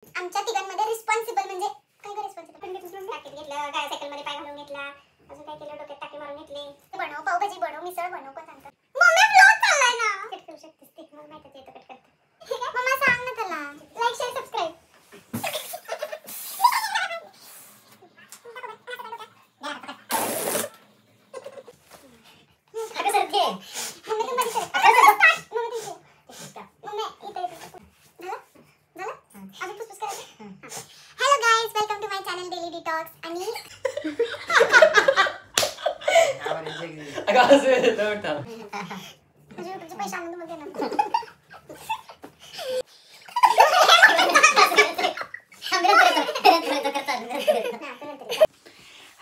आमच्या तिघांमध्ये रिस्पॉन्सिबल म्हणजे काय का रिस्पॉन्सिबल टाकीत घेतलं, काय सायकल मध्ये पाय घालून घेतला, अजून काय केलं, डोक्यात टाकी मारून घेतली, बनव पावभाजी बनव, मिसळ बनव, कोण सांगतं? मम्मी ब्लॉग चाललाय ना, कट करू शकतेस ते, मला माहितीच येतं कट करते. मम्मा सांग ना त्याला like share subscribe.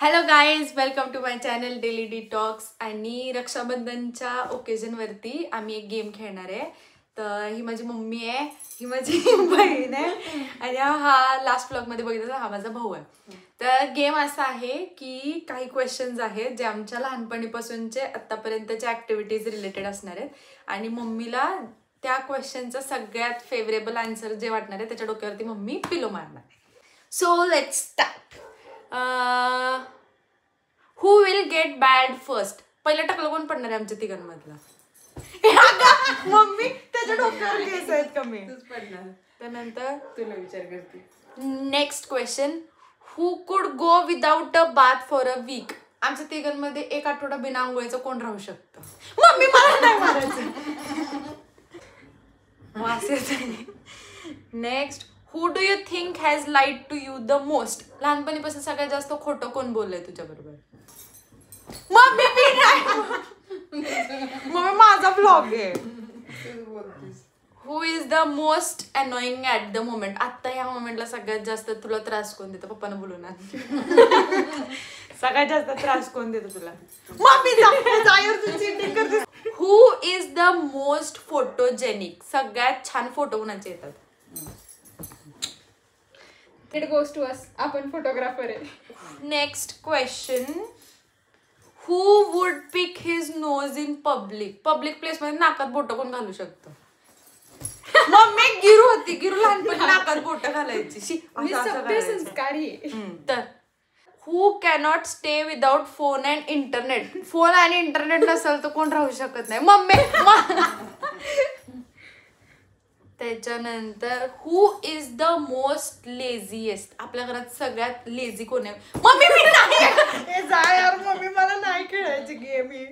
Hello guys, welcome to my channel daily detox. आणि रक्षाबंधनच्या ओकेजन वरती आम्ही एक गेम खेळणार आहे. तर ही माझी मम्मी आहे, ही माझी बहीण आहे आणि हा लास्ट ब्लॉग मध्ये बघितलं हा माझा भाऊ आहे. तर गेम असा आहे की काही क्वेश्चन्स आहेत जे आमच्या लहानपणीपासूनचे आतापर्यंतच्या ऍक्टिव्हिटीज रिलेटेड असणार आहेत आणि मम्मीला त्या क्वेश्चनचा सगळ्यात फेवरेबल आन्सर जे वाटणार आहे त्याच्या डोक्यावरती मम्मी पिलो मारणार. So let's start. Who will get bad first? पहिलं टाकलं कोण पडणार आहे आमच्या तिघांमधला? मम्मी त्याच्या डोक्यावर केस आहेत कमी. त्यानंतर तुला विचार करते. Next question, who could go without a bath for a week? आमच्या तिघांमध्ये एक आठवडा बिना आंघोळीचं कोण राहू शकतं? मम्मी मला नाही मारायचं. Next, who do you think has lied to you the most? लहानपणीपासून सगळ्यात जास्त खोटं कोण बोललंय तुझ्या बरोबर? मम्मी मम्मी माझा ब्लॉग आहे. Who is the most annoying at the moment? आता ह्या मोमेंटला सगळ्यात जास्त तुला त्रास कोण देतं? पप्पांना बोलून सगळ्यात जास्त त्रास कोण देतं तुला? Mummy. Who is the most photogenic? सगळ्यात छान फोटो कोणाचे येतात? It goes to us. आपण फोटोग्राफर आहे. Next question, who would pick his nose in public? Public place मध्ये नाकात बोट कोण घालू शकतं? मम्मी गिरू होती, गिरू लहानपणी नाकात बोट घालायची. सभ्य संस्कारी. तर who cannot stay without phone and internet? Phone आणि इंटरनेट नसेल तर कोण राहू शकत नाही? मम्मी. त्याच्यानंतर who is the most laziest? आपल्या घरात सगळ्यात लेझी कोण आहे? मम्मी मी नाही. यार मम्मी मला नाही खेळायची गेम ही,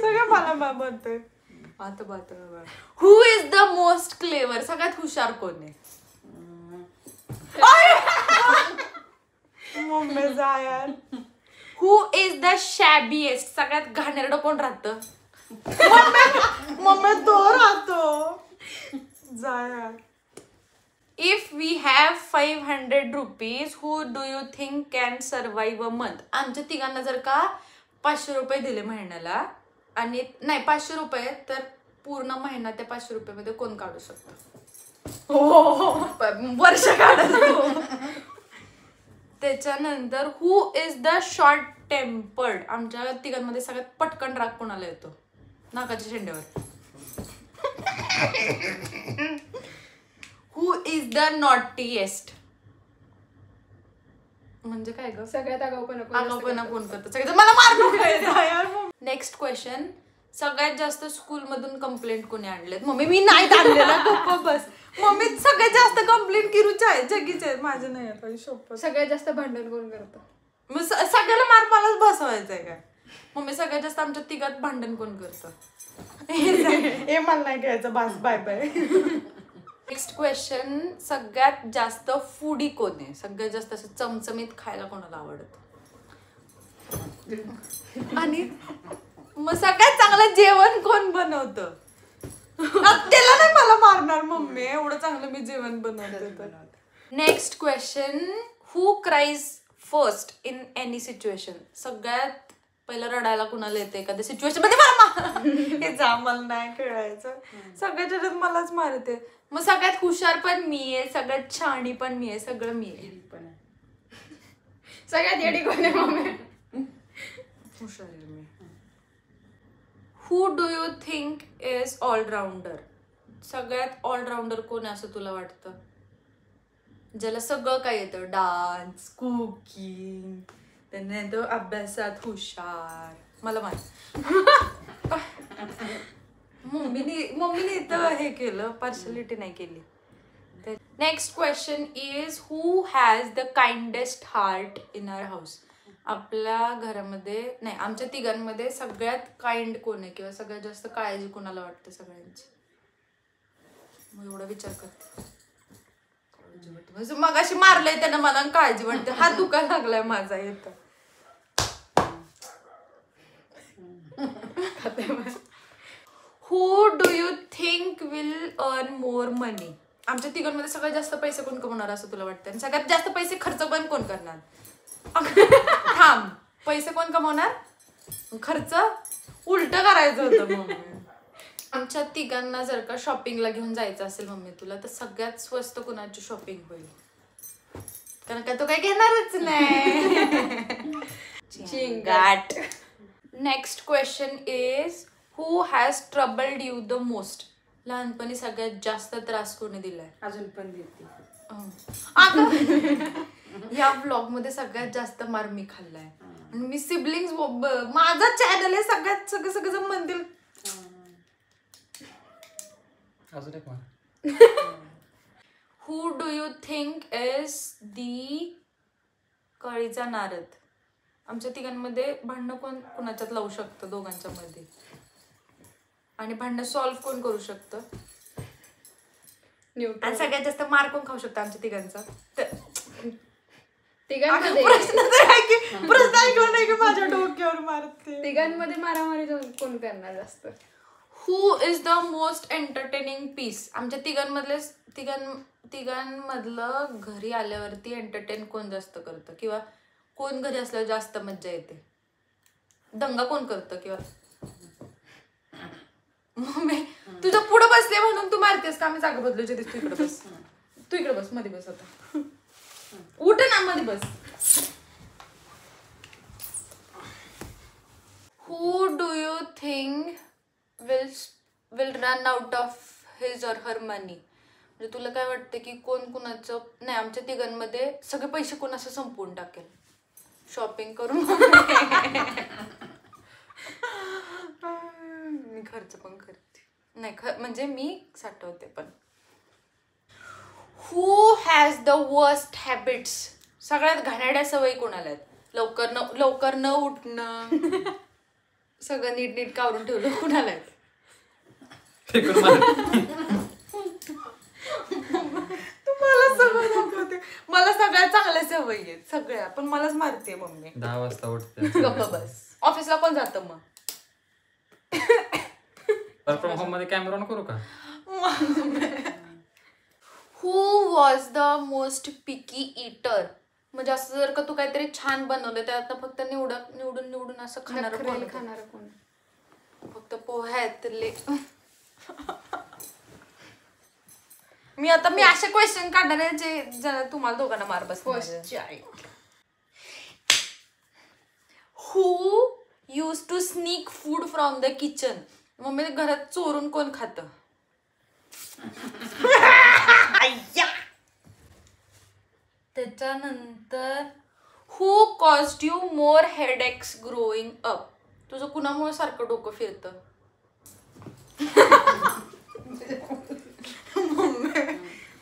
सगळं मला म्हणतोय. आता who is the most clever? सगळ्यात हुशार कोण आहे? मम्मी जा यार. Who is the shabbiest? सगळ्यात घाणेरडं कोण राहतं? मम्मी तो राहतो. If we have 500 rupees who do you think can survive a month? आमच्या तिघांना जर का 500 रुपये दिले महिन्याला आणि नाही 500 रुपये तर पूर्ण महिना त्या 500 रुपये कोण काढू शकतो? वर्ष काढतो. त्याच्यानंतर who is the short tempered? आमच्या तिघांमध्ये सगळ्यात पटकन राग कोणाला येतो? नाकाच्या शेंड्यावर. हु इज द नॉटीएस्ट? म्हणजे काय ग? सगळ्यात आगाऊपणा कोण करतं? सगळ्यात मला मारणं. नेक्स्ट क्वेश्चन, सगळ्यात जास्त स्कूल मधून कंप्लेंट कोणी आणलेत? मम्मी मी नाही आणलेला. बस मम्मी सगळ्यात जास्त कंप्लेंट किरूच्या आहेत, जगीच्या आहेत, माझ्या नाही. सगळ्यात जास्त भांडण कोण करतं? मग सगळ्याला मार मलाच बसवायचंय काय? मम्मी सगळ्यात जास्त आमच्या तिघात भांडण कोण करतं? हे मला नाही घ्यायचं. बस बाय बाय. नेक्स्ट क्वेश्चन, सगळ्यात जास्त फूडी कोण आहे? सगळ्यात जास्त असं चमचमीत खायला कोणाला आवडतं? आणि मग सगळ्यात चांगलं जेवण कोण बनवतं? त्याला नाही मला मारणार मम्मी, एवढं चांगलं मी जेवण बनवते. Next question, who cries first in any situation? सगळ्यात पहिलं रडायला कुणाला येते एखाद्या सिच्युएशन मध्ये? हे जा मला नाही खेळायचं. सगळ्यात जास्त मलाच मारते. मग सगळ्यात हुशार पण मी आहे, सगळ्यात छाणी पण मी आहे, सगळं मी आहे. सगळ्यात येडी कोण आहे मम्मी? हुशार आहे मी. Who do you think is allrounder? सगळ्यात ऑलराऊंडर कोण आहे असं तुला वाटतं? ज्याला सगळं काय येतं, डान्स, कुकिंग, त्यांना तो अभ्यासात हुशार. मला माहित मम्मीने तर हे केलं, पार्शलिटी नाही केली. Next question is who has the kindest heart in our house. आपल्या घरामध्ये नाही, आमच्या तिघांमध्ये सगळ्यात काइंड कोण आहे किंवा सगळ्यात जास्त काळजी कोणाला वाटते सगळ्यांची. मग एवढा विचार करते, मग अशी मारलंय त्यानं मला काळजी वाटते. हात दुखायला लागलाय माझा येतं. हू do you think will earn more money. आमच्या तिघांमध्ये सगळ्यात जास्त पैसे कोण कमवणार असं तुला वाटतं, आणि सगळ्यात जास्त पैसे खर्च पण कोण करणार. थांब, पैसे कोण कमवणार, खर्च उलट करायचं होतं. मम्मी आमच्या तिघांना जर का शॉपिंगला घेऊन जायचं असेल मम्मी तुला, तर सगळ्यात स्वस्त कोणाची शॉपिंग होईल, कारण का तो काय घेणारच नाही. चिंगाट. Next question is who has troubled you the most. लहानपणी सगळ्यात जास्त त्रास कोणी दिलाय. अजून पण देते. या ब्लॉग मध्ये सगळ्यात जास्त मार मी खाल्लाय. आणि मी सिबलिंग्स, माझा चॅनल आहे, सगळ्यात सगळं जण म्हणतील. अजून एक मार. हू do you think is the कळीचा नारद. आमच्या तिघांमध्ये भांडणं कोण कुणाच्यात लावू शकतं दोघांच्या मध्ये, आणि भांडणं सॉल्व्ह कोण करू शकतं, आणि सगळ्यात जास्त मार कोण खाऊ शकतं आमच्या तिघांचा. प्रश्न ऐकला नाही की माझ्या डोक्यावर मारते. तिघांमध्ये मारामारी कोण करणार जास्त. Who is the most entertaining piece. आमच्या तिघांमधलं घरी आल्यावरती एंटरटेन कोण जास्त करतं, किंवा कोण घरी असल्यावर जास्त मज्जा येते, दंगा कोण करतं. किंवा मम्मी तुझ्या पुढे बसले म्हणून तू मारतेस का, आम्ही जागा बदलूच्या दिसतो. इकडे बस, तू इकडे बस, मध्ये बस, आता उठ ना, मध्ये बस. Who do you think will run out of his or her money. म्हणजे तुला काय वाटतं की कोण कुणाचं नाही, आमच्या तिघांमध्ये सगळे पैसे कोण असं संपवून टाकेल शॉपिंग करून. मी खर्च पण करते, नाही म्हणजे मी साठवते पण. हू हॅज द वर्स्ट हॅबिट्स. सगळ्यात घाणेरड्या सवयी कोणाला आहेत. लवकर न उठणं, सगळं नीट काढून ठेवलं कुणाला आहेत. तुम्हाला सगळं दाखवते, मला सगळ्या चांगल्या सवयी आहेत सगळ्या, पण मलाच मारते मम्मी. 10 वाजता उठते. गप्प बस. ऑफिसला कोण जातं मग. वर्क फ्रॉम होम मध्ये कॅमेरा ऑन करू का. Who was the most picky eater. म्हणजे असं जर का तू काहीतरी छान बनवलं त्यात फक्त निवडून असं खाणार कोण. फक्त पोह्यातले. मी असे क्वेश्चन काढणार आहे जे तुम्हाला दोघांना मार बस. Who used to sneak food from the kitchen. Mummy घरात चोरून कोण खातं. त्याच्यानंतर who cost you more headaches growing up. तुझं कुणामुळे सारखं डोकं फिरतं.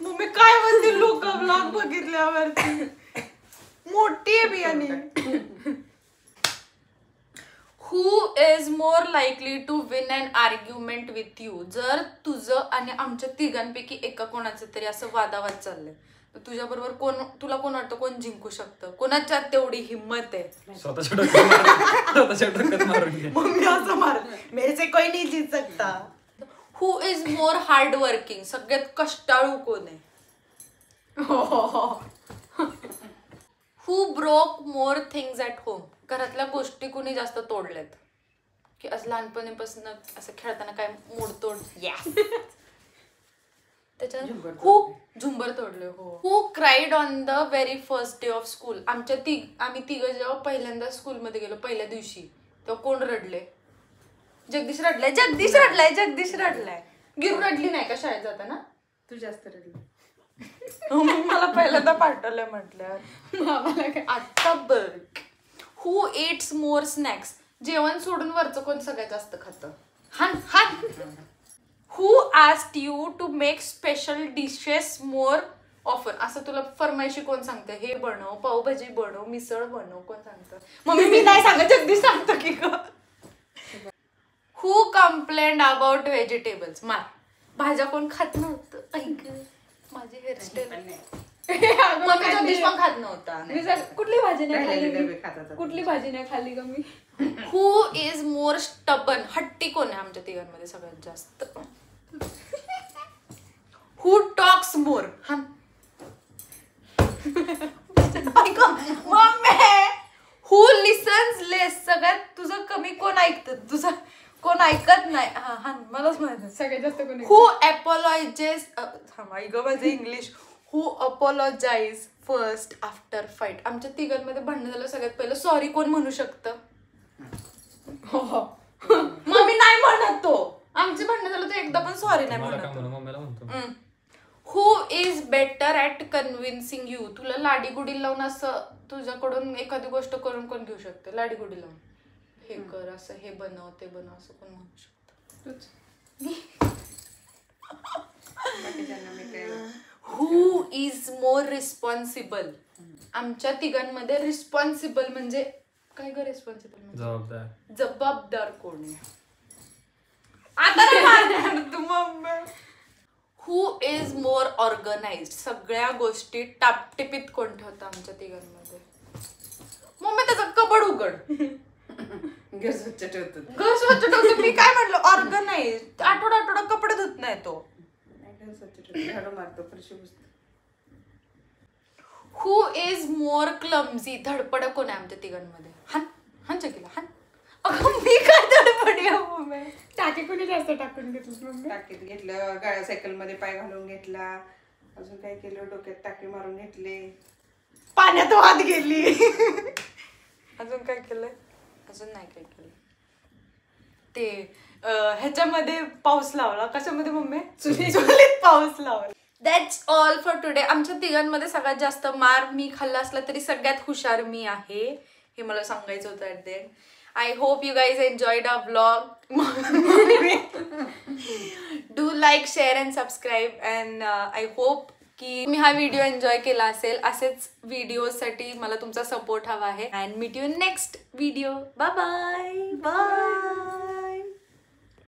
मम्मी काय म्हणते लोक ब्लॉग बघितल्यावरती. मोठी आहे बियाणी. Who is more likely to win an argument with you. जर तुझं आणि आमच्या तिघांपैकी एका कोणाचं तरी असं वादावाद चाललंय, तर तुझ्या बरोबर तुला कोण वाटतं कोण जिंकू शकतं. कोणाच्यात तेवढी हिंमत आहे. स्वतःच्या डोक्यात मारून घे. मम्मी असं मार, मेरे से कोई नहीं जीत सकता. Who is more hard working. सगळ्यात कष्टाळू कोण आहे. Who broke more things at home. घरातल्या गोष्टी कोणी जास्त तोडल्यात, की असं लहानपणीपासून असं खेळताना काय मोडतोड. त्याच्यात झुंबर तोडले. Who cried on the very first day of school. आम्ही तिघं जेव्हा पहिल्यांदा स्कूलमध्ये गेलो पहिल्या दिवशी, तेव्हा कोण रडले. जगदीश रडलाय. गिरू रडली नाही का शाळेत जाताना. तू जास्त रडली. मला पहिल्यांदा पाठवलंय म्हटल्यावर मामाला काय आता बघ. Who eats more snacks? जेवण सोडून वरचं कोण सगळ्यात जास्त खातं? हान हान. Who asked you to make special dishes more ऑफर? असं तुला फरमाईशी कोण सांगतं? हे बनव, पावभाजी बनव, मिसळ बनव, कोण सांगतं? मम्मी मी नाही सांगत, जगदीश सांगतो की ग. हु कंप्लेंड अबाउट व्हेजिटेबल्स? मार. भाज्या कोण खात नव्हतं? ऐक माझी हेअरस्टाईल. मम्मी जगदीश पण खात नव्हता. मी कुठली भाजी नाही खाल्ली मी? कुठली भाजी नाही खाल्ली का मी? हु इज मोर स्टबन? हट्टी कोण आहे आमच्या तिघांमध्ये सगळ्यात जास्त? हु टॉक्स मोर? हा हु लिसन्स लेस? सगळ्यात तुझं कमी कोण ऐकतं? तुझं कोण ऐकत नाही? हा हा मलाच माहिती. सगळ्यात जास्त कोणी? हु अपॉलॉजाइज? माझं इंग्लिश. हु अपॉलॉजाइज फर्स्ट आफ्टर फाईट? आमच्या तिघांमध्ये भांडण झालं सगळ्यात पहिलं सॉरी कोण म्हणू शकतं? मम्मी नाही म्हणत. तो आमचे भांडण झालं तर एकदा पण सॉरी नाही मला काय म्हणू, म्हणत. मम्मीला म्हणतो. Who is better at convincing you? तुला लाडी गुडी लावून असं तुझ्याकडून एखादी गोष्ट करून कोण घेऊ शकते? लाडी गुडी लावून हे कर, असं हे बनव, ते बनव, असं कोण म्हणू शकतं? हु इज मोर रिस्पॉन्सिबल? आमच्या तिघांमध्ये रिस्पॉन्सिबल म्हणजे काय ग? रिस्पॉन्सिबल म्हणजे जबाबदार कोण आहे? आता नाही मारणार तू mummy. Who is more organised? सगळ्या गोष्टी टापटिपीत कोण ठेवतं आमच्या तिघांमध्ये? मम्मी त्याचं कबड उघड. घर स्वच्छ ठेवतो. घर स्वच्छ ठेवतो. मी काय म्हणलं? ऑर्गनाइज्ड. आठवडा कपडे धुत नाही तो. घर स्वच्छ ठेवतो, झाडू मारतो, फरशी पुसतो. हु इज मोर क्लमझी? धडपड कोण आहे आमच्या तिघांमध्ये? हान हान चकीला हान. अगं मी काय धडपडी आहे मम्मी? टाके कोणी जास्त टाकून घेतलं मम्मी? टाकीत घेतलं, गाड्या सायकल मध्ये पाय घालून घेतला, अजून काय केलं? डोक्यात टाके मारून घेतले, पाण्यात वाद गेली. अजून काय केलंय? अजून नाही काय केलं. ते ह्याच्यामध्ये पाऊस लावला. कशामध्ये मम्मी? चुलीत पाऊस लावला. That's all for today. आमच्या तिघांमध्ये सगळ्यात जास्त मार मी खाल्ला असला तरी सगळ्यात हुशार मी आहे, हे मला सांगायचं होतं at the end. I hope you guys enjoyed our vlog. Do like, share and subscribe and I hope की तुम्ही हा व्हिडिओ एन्जॉय केला असेल. असेच व्हिडिओसाठी मला तुमचा सपोर्ट हवा आहे. And meet you next video. Bye bye.